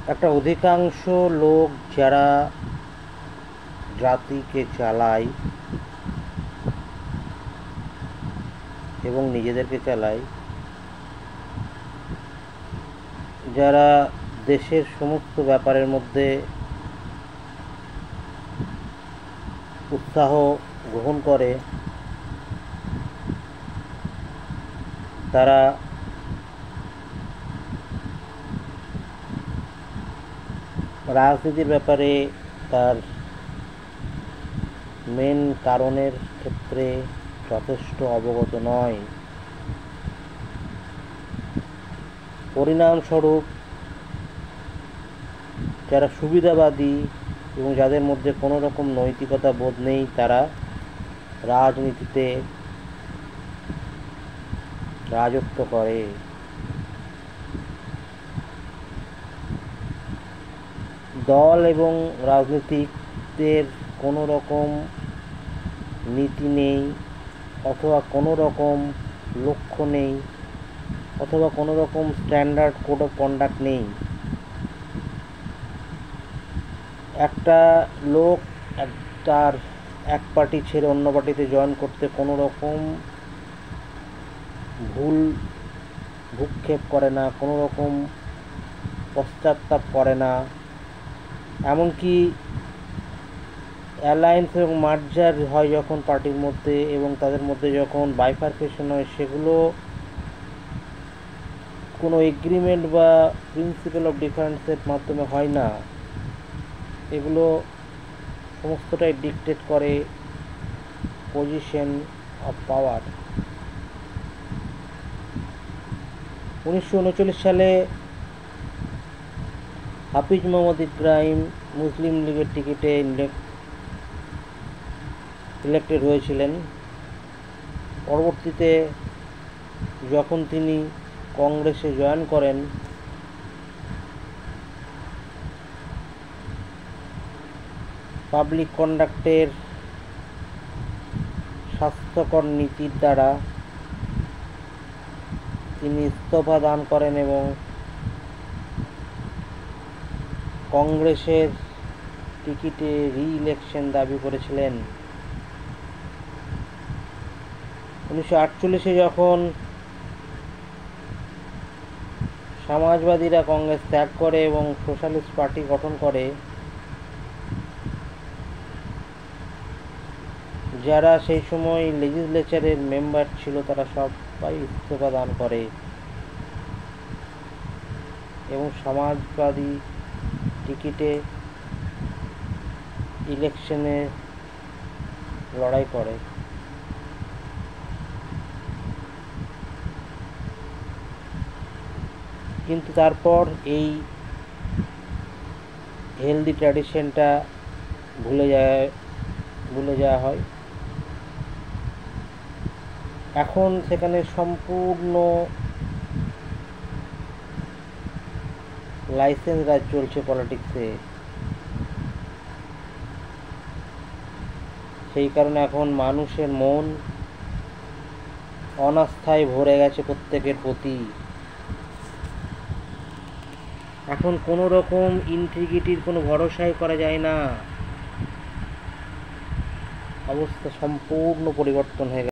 একটা অধিকাংশ লোক যারা জাতিকে চালায় এবং নিজেদেরকে চালায়, যারা দেশের সমস্ত ব্যাপারের মধ্যে উৎসাহ গ্রহণ করে, তারা রাজনীতির ব্যাপারে তার মেন কারণের ক্ষেত্রে যথেষ্ট অবগত নয়। পরিণামস্বরূপ যারা সুবিধাবাদী এবং যাদের মধ্যে কোনো রকম নৈতিকতা বোধ নেই, তারা রাজনীতিতে রাজত্ব করে। দল এবং রাজনীতিকদের কোনো রকম নীতি নেই, অথবা কোনো রকম লক্ষ্য নেই, অথবা কোনো রকম স্ট্যান্ডার্ড কোড অফ কন্ডাক্ট নেই। একটা লোক তার এক পার্টি ছেড়ে অন্য পার্টিতে জয়েন করতে কোনো রকম ভুল ভূক্ষেপ করে না, কোনো রকম পশ্চাত্তাপ করে না। এমনকি অ্যালায়েন্স এবং মার্জার হয় যখন পার্টির মধ্যে, এবং তাদের মধ্যে যখন বাইফার্কেশন হয়, সেগুলো কোনো এগ্রিমেন্ট বা প্রিন্সিপাল অফ ডিফারেন্সের মাধ্যমে হয় না। এগুলো সমস্তটাই ডিকটেট করে পজিশন অফ পাওয়ার। 1939 সালে হাফিজ মোহাম্মদ ইব্রাহিম মুসলিম লীগের টিকিটে ইলেক্টেড হয়েছিলেন। পরবর্তীতে যখন তিনি কংগ্রেসে জয়েন করেন, পাবলিক কন্ডাক্টের স্বাস্থ্যকর নীতির দ্বারা তিনি ইস্তফা দান করেন এবং কংগ্রেসের টিকিটে রি-ইলেকশন দাবি করেছিলেন। 1948 যখন সমাজবাদীরা কংগ্রেস ত্যাগ করে এবং সোশ্যালিস্ট পার্টি গঠন করে, যারা সেই সময় লেজিসলেচারের মেম্বার ছিল তারা সবাই ইস্তফা দান করে এবং সমাজবাদী টিকিটে ইলেকশনে লড়াই করে। কিন্তু তারপর এই হেলদি ট্র্যাডিশনটা ভুলে যাওয়া হয়। এখন সেখানে সম্পূর্ণ লাইসেন্স রাজ চলছে পলিটিক্সে। সেই কারণে এখন মানুষের মন অনাস্থায় ভরে গেছে প্রত্যেকের প্রতি। এখন কোনো রকম ইন্টিগ্রিটির কোনো ভরসাই করা যায় না। অবস্থা সম্পূর্ণ পরিবর্তন হয়ে গেছে।